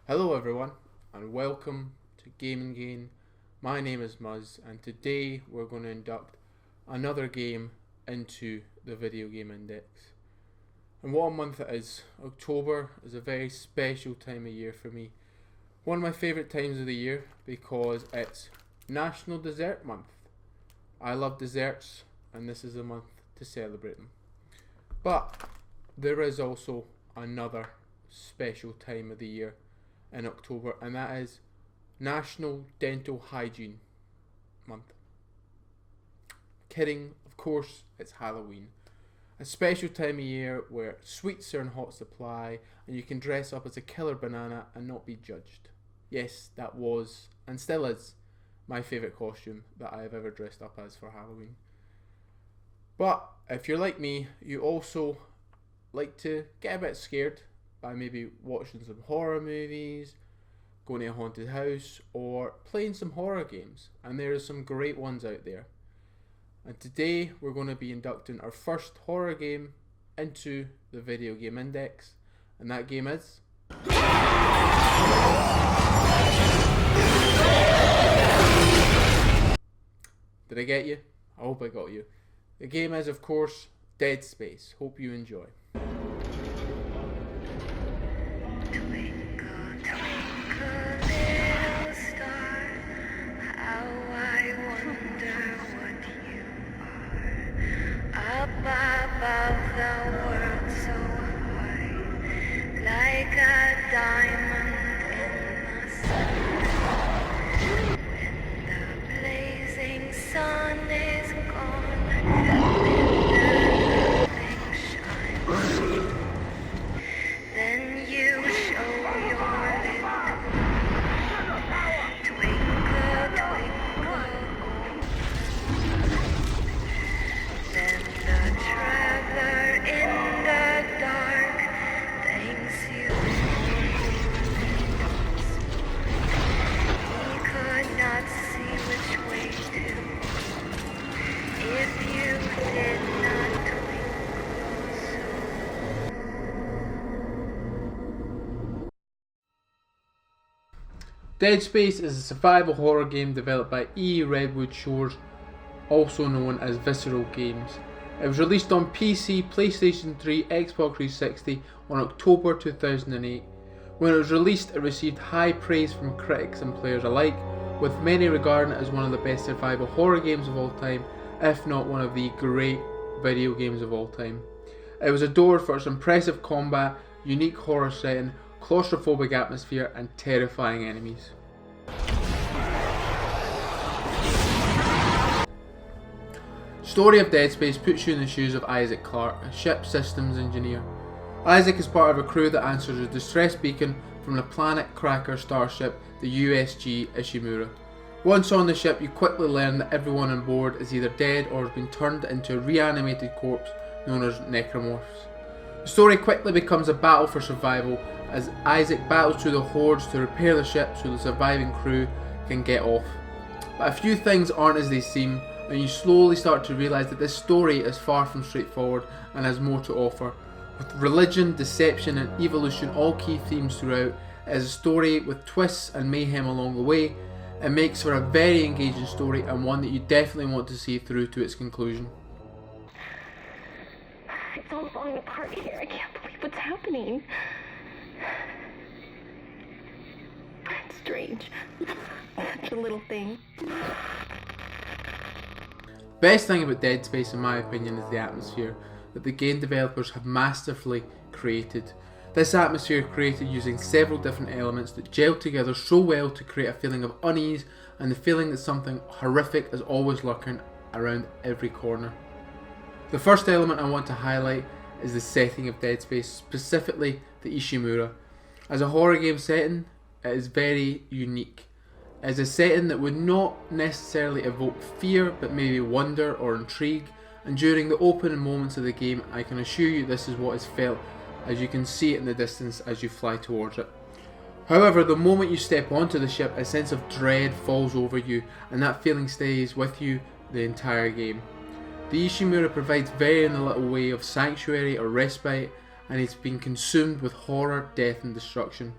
Hello everyone and welcome to Game and Gain. My name is Muzz and today we're going to induct another game into the video game index. And what a month it is. October is a very special time of year for me. One of my favourite times of the year because it's National Dessert Month. I love desserts and this is a month to celebrate them. But there is also another special time of the year in October, and that is National Dental Hygiene Month. Kidding, of course, it's Halloween. A special time of year where sweets are in hot supply and you can dress up as a killer banana and not be judged. Yes, that was, and still is, my favourite costume that I have ever dressed up as for Halloween. But if you're like me, you also like to get a bit scared by maybe watching some horror movies, going to a haunted house, or playing some horror games. And there are some great ones out there. And today we're going to be inducting our first horror game into the video game index. And that game is... Did I get you? I hope I got you. The game is, of course, Dead Space. Hope you enjoy. Above the world so high, like a diamond in the sun. When the blazing sun is gone, then nothing shines. Then you show your little twinkle, twinkle. Then the traveler in the dark thanks you. He could not see which way to go if you did not twinkle so. Dead Space is a survival horror game developed by Redwood Shores, also known as Visceral Games. It was released on PC, PlayStation 3, Xbox 360 on October 2008. When it was released, it received high praise from critics and players alike, with many regarding it as one of the best survival horror games of all time, if not one of the great video games of all time. It was adored for its impressive combat, unique horror setting, claustrophobic atmosphere and terrifying enemies. Story of Dead Space puts you in the shoes of Isaac Clarke, a ship systems engineer. Isaac is part of a crew that answers a distress beacon from the planet cracker starship, the USG Ishimura. Once on the ship, you quickly learn that everyone on board is either dead or has been turned into a reanimated corpse known as necromorphs. The story quickly becomes a battle for survival as Isaac battles through the hordes to repair the ship so the surviving crew can get off. But a few things aren't as they seem, and you slowly start to realise that this story is far from straightforward and has more to offer. With religion, deception and evolution all key themes throughout, it is a story with twists and mayhem along the way. It makes for a very engaging story and one that you definitely want to see through to its conclusion. It's all falling apart here. I can't believe what's happening. It's strange. Such a little thing. Best thing about Dead Space in my opinion is the atmosphere that the game developers have masterfully created. This atmosphere created using several different elements that gel together so well to create a feeling of unease and the feeling that something horrific is always lurking around every corner. The first element I want to highlight is the setting of Dead Space, specifically the Ishimura. As a horror game setting, it is very unique. It is a setting that would not necessarily evoke fear but maybe wonder or intrigue, and during the opening moments of the game I can assure you this is what is felt as you can see it in the distance as you fly towards it. However, the moment you step onto the ship, a sense of dread falls over you and that feeling stays with you the entire game. The Ishimura provides very little way of sanctuary or respite, and it's been consumed with horror, death and destruction.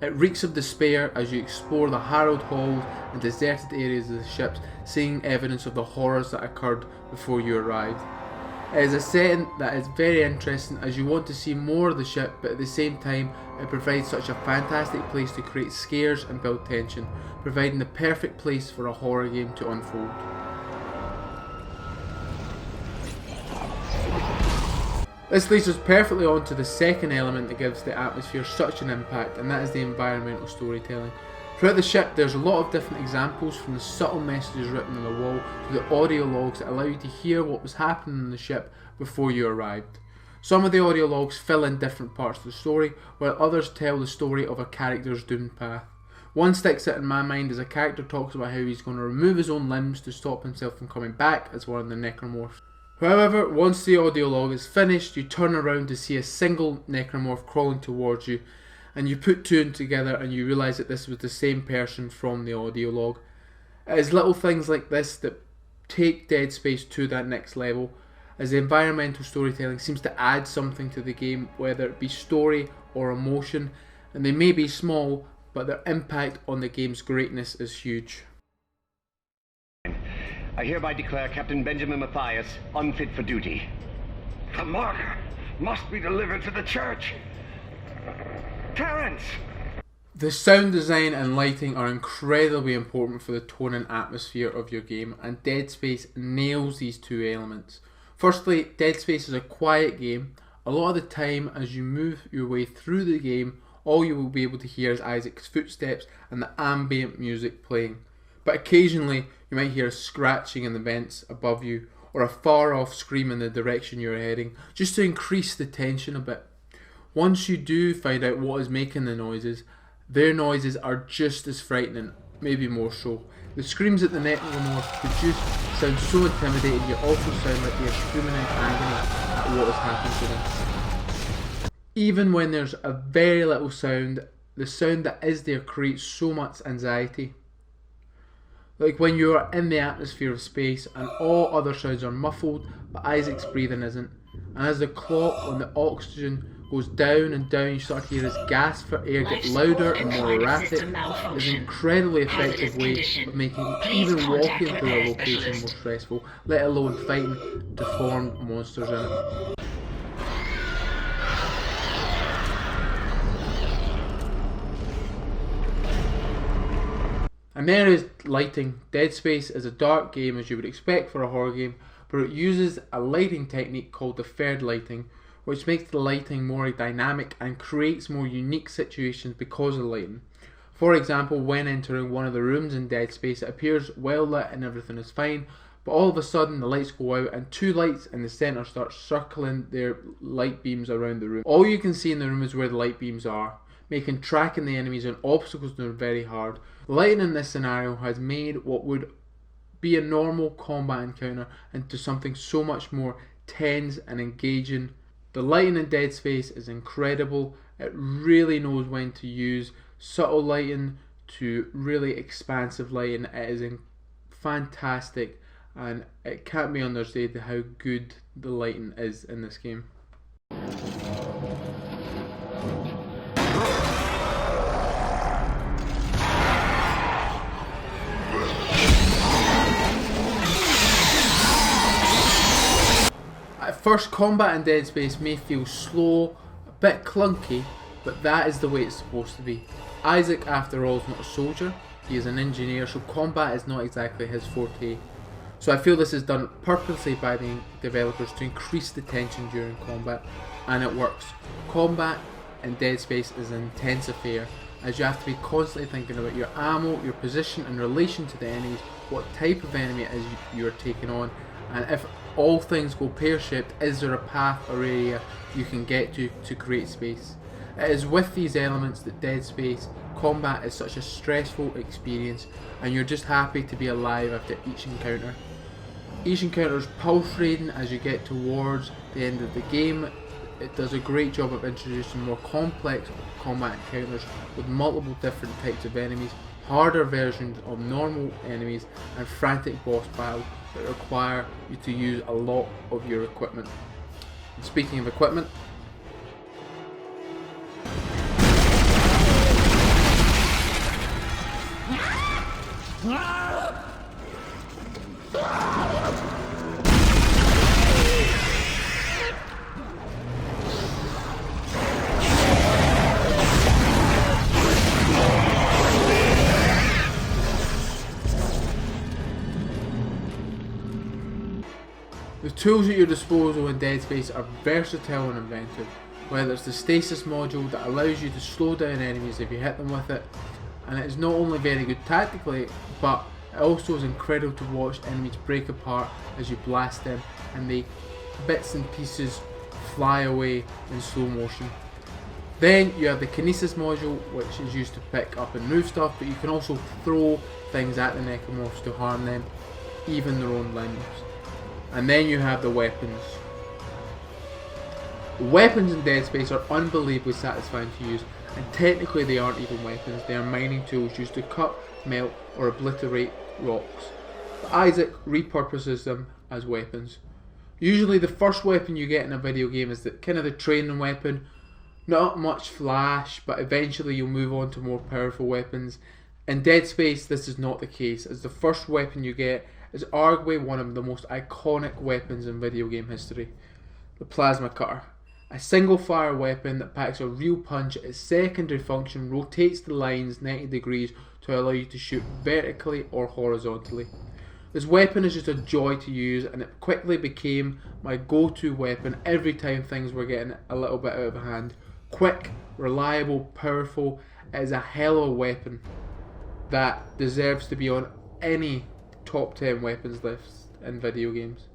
It reeks of despair as you explore the harrowed halls and deserted areas of the ships, seeing evidence of the horrors that occurred before you arrived. It is a setting that is very interesting as you want to see more of the ship, but at the same time it provides such a fantastic place to create scares and build tension, providing the perfect place for a horror game to unfold. This leads us perfectly on to the second element that gives the atmosphere such an impact, and that is the environmental storytelling. Throughout the ship there's a lot of different examples, from the subtle messages written on the wall to the audio logs that allow you to hear what was happening on the ship before you arrived. Some of the audio logs fill in different parts of the story, while others tell the story of a character's doomed path. One sticks out in my mind as a character talks about how he's going to remove his own limbs to stop himself from coming back as one of the necromorphs. However, once the audio log is finished, you turn around to see a single necromorph crawling towards you, and you put two and together and you realise that this was the same person from the audio log. It is little things like this that take Dead Space to that next level, as the environmental storytelling seems to add something to the game, whether it be story or emotion, and they may be small, but their impact on the game's greatness is huge. I hereby declare Captain Benjamin Mathias unfit for duty. The marker must be delivered to the church. Terrence! The sound design and lighting are incredibly important for the tone and atmosphere of your game, and Dead Space nails these two elements. Firstly, Dead Space is a quiet game. A lot of the time as you move your way through the game, all you will be able to hear is Isaac's footsteps and the ambient music playing. But occasionally you might hear a scratching in the vents above you, or a far off scream in the direction you're heading, just to increase the tension a bit. Once you do find out what is making the noises, their noises are just as frightening, maybe more so. The screams that the necromorphs produce sound so intimidating, yet also sound like they are screaming in agony at what has happened to them. Even when there's a very little sound, the sound that is there creates so much anxiety. Like when you are in the atmosphere of space and all other sounds are muffled, but Isaac's breathing isn't. And as the clock on the oxygen goes down and down, you start to hear his gasp for air get louder and more erratic. It's an incredibly effective way of making even walking through a location more stressful, let alone fighting deformed monsters in it. And there is lighting. Dead Space is a dark game as you would expect for a horror game, but it uses a lighting technique called deferred lighting, which makes the lighting more dynamic and creates more unique situations because of the lighting. For example, when entering one of the rooms in Dead Space, it appears well lit and everything is fine, but all of a sudden the lights go out and two lights in the centre start circling their light beams around the room. All you can see in the room is where the light beams are, making tracking the enemies and obstacles very hard. Lighting in this scenario has made what would be a normal combat encounter into something so much more tense and engaging. The lighting in Dead Space is incredible. It really knows when to use subtle lighting to really expansive lighting. It is fantastic, and it can't be understated how good the lighting is in this game. At first, combat in Dead Space may feel slow, a bit clunky, but that is the way it's supposed to be. Isaac, after all, is not a soldier, he is an engineer, so combat is not exactly his forte. So I feel this is done purposely by the developers to increase the tension during combat, and it works. Combat in Dead Space is an intense affair, as you have to be constantly thinking about your ammo, your position in relation to the enemies, what type of enemy it is you are taking on, and if all things go pear-shaped, is there a path or area you can get to create space. It is with these elements that Dead Space combat is such a stressful experience, and you're just happy to be alive after each encounter. Each encounter is pulse rating as you get towards the end of the game. It does a great job of introducing more complex combat encounters with multiple different types of enemies, harder versions of normal enemies, and frantic boss battles that require you to use a lot of your equipment. And speaking of equipment, tools at your disposal in Dead Space are versatile and inventive, whether it's the stasis module that allows you to slow down enemies if you hit them with it, and it is not only very good tactically, but it also is incredible to watch enemies break apart as you blast them and they bits and pieces fly away in slow motion. Then you have the kinesis module, which is used to pick up and move stuff, but you can also throw things at the necromorphs to harm them, even their own limbs. And then you have the weapons. The weapons in Dead Space are unbelievably satisfying to use, and technically they aren't even weapons, they are mining tools used to cut, melt or obliterate rocks. But Isaac repurposes them as weapons. Usually the first weapon you get in a video game is the kind of the training weapon. Not much flash, but eventually you'll move on to more powerful weapons. In Dead Space this is not the case, as the first weapon you get is arguably one of the most iconic weapons in video game history. The plasma cutter. A single fire weapon that packs a real punch. Its secondary function rotates the lines 90 degrees to allow you to shoot vertically or horizontally. This weapon is just a joy to use, and it quickly became my go-to weapon every time things were getting a little bit out of hand. Quick, reliable, powerful. It is a hell of a weapon that deserves to be on any top 10 weapons lists in video games.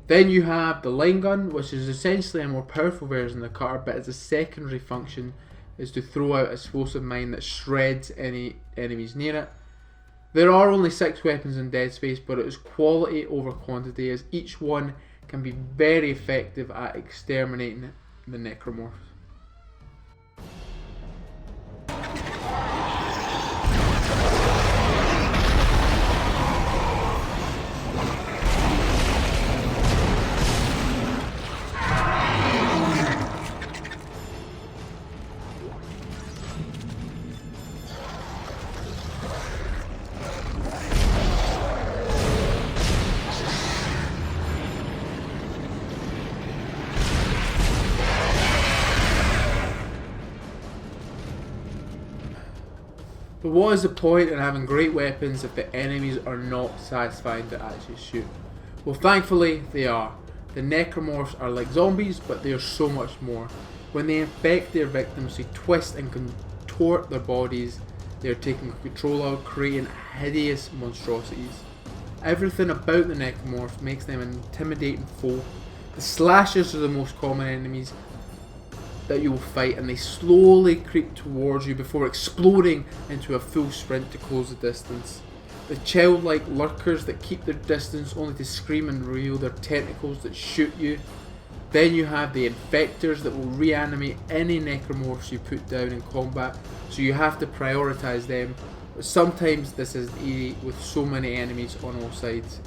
Then you have the line gun, which is essentially a more powerful version of the cutter, but its a secondary function is to throw out explosive mine that shreds any enemies near it. There are only 6 weapons in Dead Space, but it is quality over quantity, as each one can be very effective at exterminating the necromorphs. But what is the point in having great weapons if the enemies are not satisfying to actually shoot? Well, thankfully they are. The necromorphs are like zombies, but they are so much more. When they infect their victims, they twist and contort their bodies. They are taking control of, creating hideous monstrosities. Everything about the necromorph makes them an intimidating foe. The slashers are the most common enemies that you will fight, and they slowly creep towards you before exploding into a full sprint to close the distance. The childlike lurkers that keep their distance only to scream and reveal their tentacles that shoot you. Then you have the infectors that will reanimate any necromorphs you put down in combat, so you have to prioritise them, but sometimes this isn't easy with so many enemies on all sides.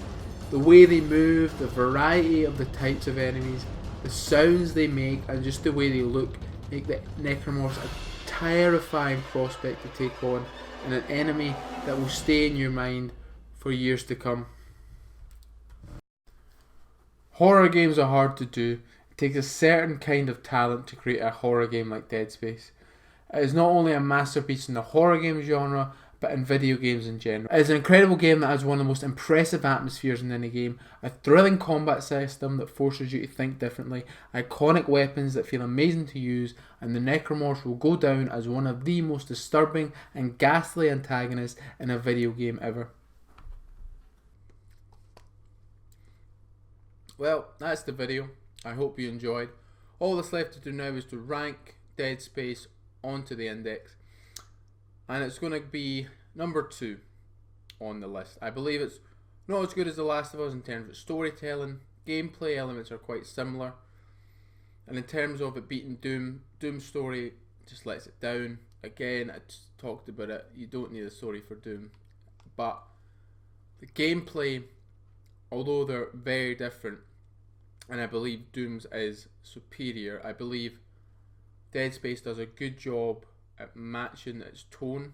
The way they move, the variety of the types of enemies, the sounds they make, and just the way they look make the necromorphs a terrifying prospect to take on, and an enemy that will stay in your mind for years to come. Horror games are hard to do. It takes a certain kind of talent to create a horror game like Dead Space. It is not only a masterpiece in the horror game genre, but in video games in general. It is an incredible game that has one of the most impressive atmospheres in any game, a thrilling combat system that forces you to think differently, iconic weapons that feel amazing to use, and the necromorphs will go down as one of the most disturbing and ghastly antagonists in a video game ever. Well, that's the video. I hope you enjoyed. All that's left to do now is to rank Dead Space onto the index, and it's going to be number 2 on the list. I believe it's not as good as The Last of Us in terms of storytelling. Gameplay elements are quite similar, and in terms of it beating Doom's story just lets it down. Again, I just talked about it, you don't need a story for Doom, but the gameplay, although they're very different, and I believe Doom's is superior, I believe Dead Space does a good job at matching its tone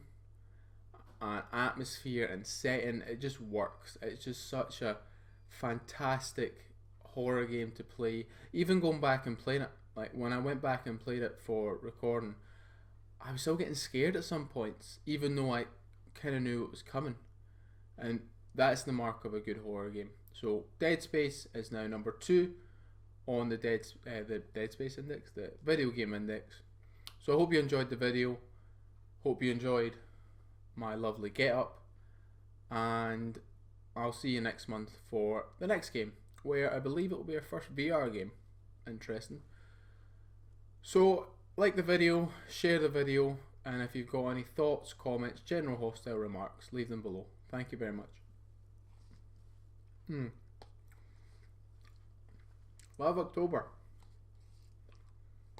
and atmosphere and setting. It just works. It's just such a fantastic horror game to play. Even going back and playing it, like when I went back and played it for recording, I was still getting scared at some points, even though I kind of knew it was coming. And That's the mark of a good horror game. So Dead Space is now number 2 on the Dead Space Index, the video game index. So I hope you enjoyed the video. Hope you enjoyed my lovely get up, and I'll see you next month for the next game, where I believe it will be our first VR game. Interesting. So like the video, share the video, and if you've got any thoughts, comments, general hostile remarks, leave them below. Thank you very much. Love October.